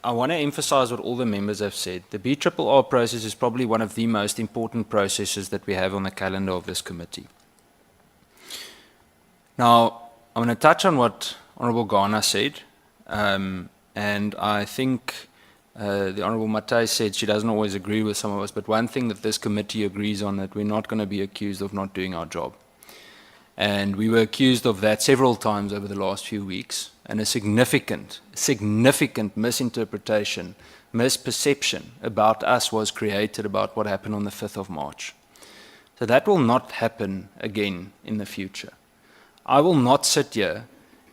I want to emphasize what all the members have said. The BRRR process is probably one of the most important processes that we have on the calendar of this committee. Now, I'm going to touch on what Honourable Ghana said, and I think the Honourable Matai said she doesn't always agree with some of us, but one thing that this committee agrees on, that we're not going to be accused of not doing our job. And we were accused of that several times over the last few weeks, and a significant misinterpretation, misperception about us was created about what happened on the 5th of March. So that will not happen again in the future. I will not sit here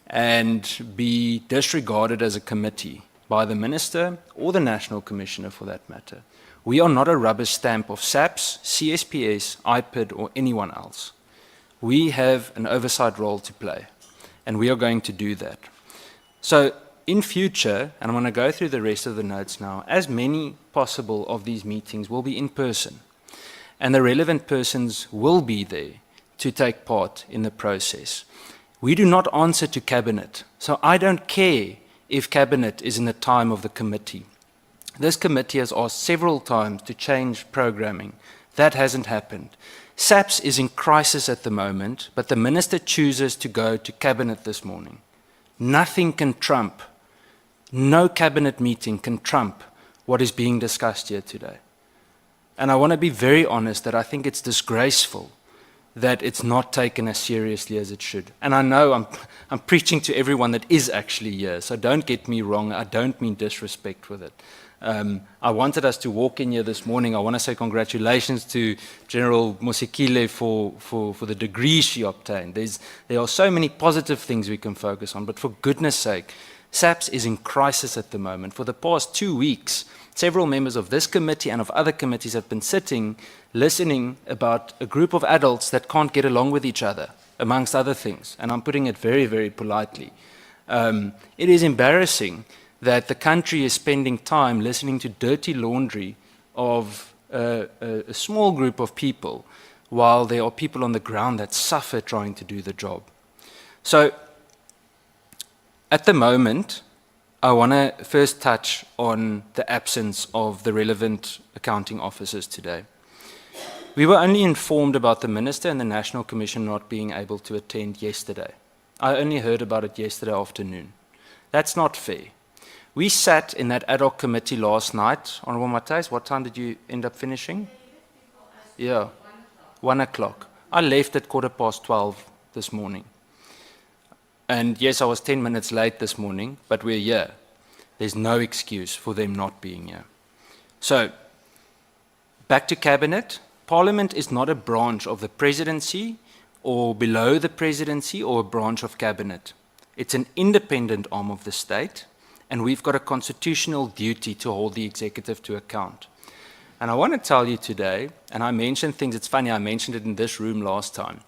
and be disregarded as a committee by the Minister or the National Commissioner for that matter. We are not a rubber stamp of SAPS, CSPS, IPID or anyone else. We have an oversight role to play, and we are going to do that. So in future, and I'm going to go through the rest of the notes now, as many possible of these meetings will be in person, and the relevant persons will be there to take part in the process. We do not answer to Cabinet, so I don't care if Cabinet is in the time of the committee. This committee has asked several times to change programming. That hasn't happened. SAPS is in crisis at the moment, but the Minister chooses to go to Cabinet this morning. Nothing can trump, no Cabinet meeting can trump what is being discussed here today. And I want to be very honest that I think it's disgraceful that it's not taken as seriously as it should. And I know I'm preaching to everyone that is actually here, so don't get me wrong, I don't mean disrespect with it. I wanted us to walk in here this morning. I want to say congratulations to General Mosekile for the degree she obtained. There are so many positive things we can focus on, but for goodness sake, SAPS is in crisis at the moment. For the past 2 weeks, several members of this committee and of other committees have been sitting, listening about a group of adults that can't get along with each other, amongst other things. And I'm putting it very, very politely. It is embarrassing that the country is spending time listening to dirty laundry of a small group of people while there are people on the ground that suffer trying to do the job. So, at the moment, I want to first touch on the absence of the relevant accounting officers today. We were only informed about the Minister and the National Commission not being able to attend yesterday. I only heard about it yesterday afternoon. That's not fair. We sat in that ad hoc committee last night. Honourable Matthijs, what time did you end up finishing? Yeah, 1 o'clock. I left at 12:15 this morning. And yes, I was 10 minutes late this morning, but we're here. There's no excuse for them not being here. So, back to Cabinet. Parliament is not a branch of the Presidency or below the Presidency or a branch of Cabinet. It's an independent arm of the state, and we've got a constitutional duty to hold the executive to account. And I want to tell you today, and I mentioned things, it's funny, I mentioned it in this room last time.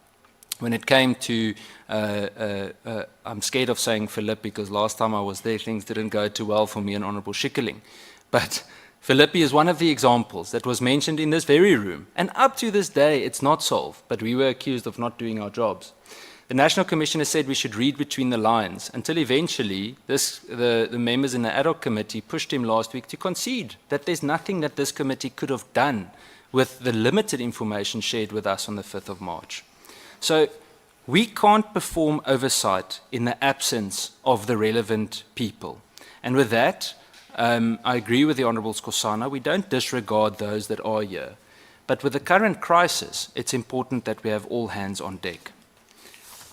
When it came to, I'm scared of saying Philip because last time I was there, things didn't go too well for me and Honourable Schikkeling. But Philippi is one of the examples that was mentioned in this very room. And up to this day, it's not solved, but we were accused of not doing our jobs. The National Commissioner said we should read between the lines until eventually the members in the ad hoc committee pushed him last week to concede that there's nothing that this committee could have done with the limited information shared with us on the 5th of March. So we can't perform oversight in the absence of the relevant people. And with that, I agree with the Honourable Skosana, we don't disregard those that are here. But with the current crisis, it's important that we have all hands on deck.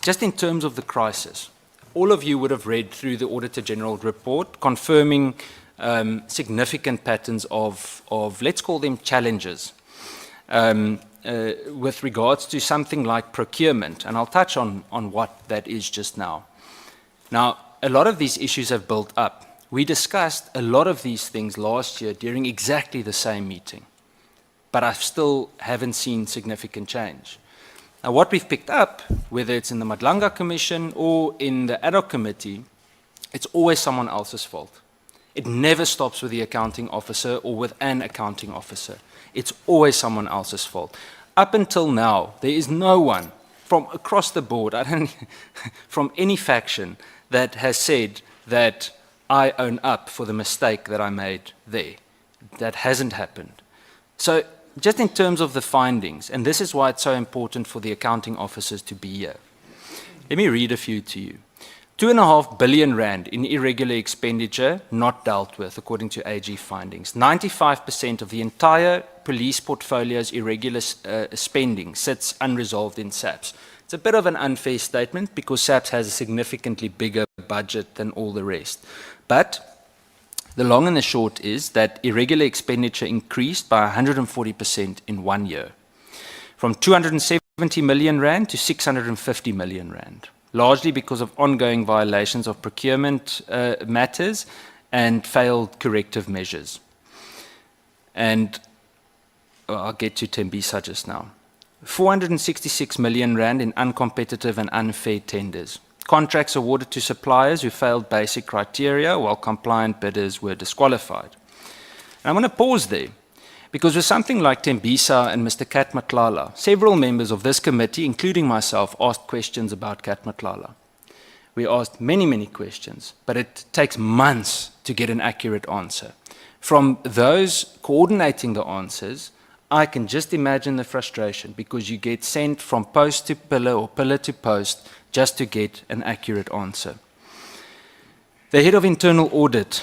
Just in terms of the crisis, all of you would have read through the Auditor General report confirming significant patterns of, let's call them challenges, with regards to something like procurement. And I'll touch on what that is just now. Now, a lot of these issues have built up. We discussed a lot of these things last year during exactly the same meeting, but I still haven't seen significant change. Now, what we've picked up, whether it's in the Madlanga Commission or in the ad hoc committee, it's always someone else's fault. It never stops with the accounting officer or with an accounting officer. It's always someone else's fault. Up until now, there is no one from across the board, from any faction, that has said that I own up for the mistake that I made there. That hasn't happened. So just in terms of the findings, and this is why it's so important for the accounting officers to be here. Let me read a few to you. 2.5 billion rand in irregular expenditure not dealt with, according to AG findings. 95% of the entire police portfolio's irregular spending sits unresolved in SAPS. It's a bit of an unfair statement because SAPS has a significantly bigger budget than all the rest. But the long and the short is that irregular expenditure increased by 140% in 1 year, from 270 million rand to 650 million rand. Largely because of ongoing violations of procurement matters and failed corrective measures. And I'll get to Tembisa just now. 466 million rand in uncompetitive and unfair tenders. Contracts awarded to suppliers who failed basic criteria while compliant bidders were disqualified. And I'm going to pause there. Because with something like Tembisa and Mr. Kat Matlala, several members of this committee, including myself, asked questions about Kat Matlala. We asked many, many questions, but it takes months to get an accurate answer. From those coordinating the answers, I can just imagine the frustration because you get sent from post to pillar or pillar to post just to get an accurate answer. The head of internal audit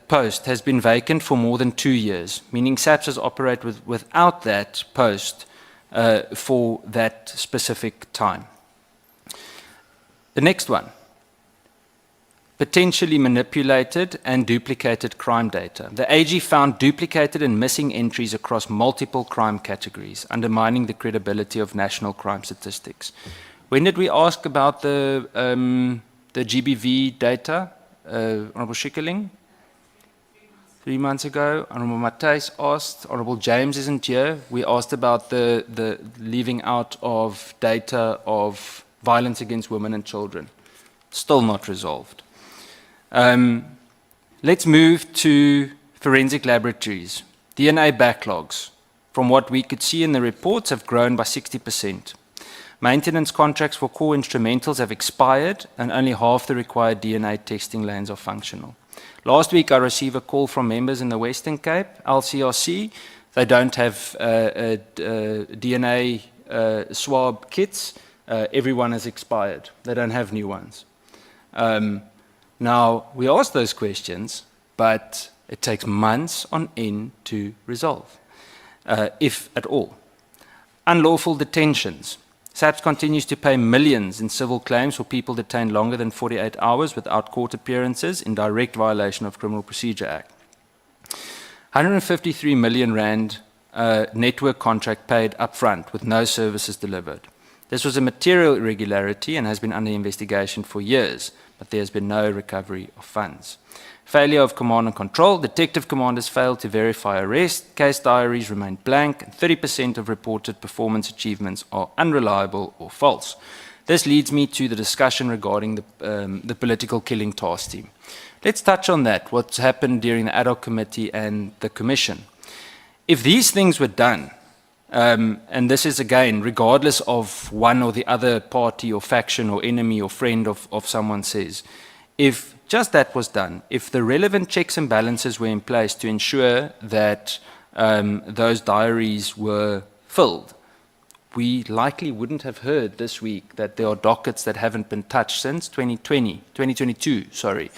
post has been vacant for more than 2 years, meaning SAPS has operated without that post for that specific time. The next one, potentially manipulated and duplicated crime data. The AG found duplicated and missing entries across multiple crime categories, undermining the credibility of national crime statistics. When did we ask about the GBV data? Honourable Schikkeling? 3 months ago. Honourable Matthijs asked. Honourable James isn't here. We asked about the leaving out of data of violence against women and children. Still not resolved. Let's move to forensic laboratories. DNA backlogs, from what we could see in the reports, have grown by 60%. Maintenance contracts for core instrumentals have expired and only half the required DNA testing lanes are functional. Last week I received a call from members in the Western Cape, LCRC. They don't have DNA swab kits. Everyone has expired. They don't have new ones. Now, we ask those questions, but it takes months on end to resolve, if at all. Unlawful detentions. SAPS continues to pay millions in civil claims for people detained longer than 48 hours without court appearances in direct violation of Criminal Procedure Act. 153 million rand network contract paid upfront with no services delivered. This was a material irregularity and has been under investigation for years, but there has been no recovery of funds. Failure of command and control. Detective commanders failed to verify arrest. Case diaries remained blank, and 30% of reported performance achievements are unreliable or false. This leads me to the discussion regarding the political killing task team. Let's touch on that, what's happened during the ad hoc committee and the commission. If these things were done, and this is again, regardless of one or the other party or faction or enemy or friend of someone says, if just that was done, if the relevant checks and balances were in place to ensure that those diaries were filled, we likely wouldn't have heard this week that there are dockets that haven't been touched since 2022, sorry.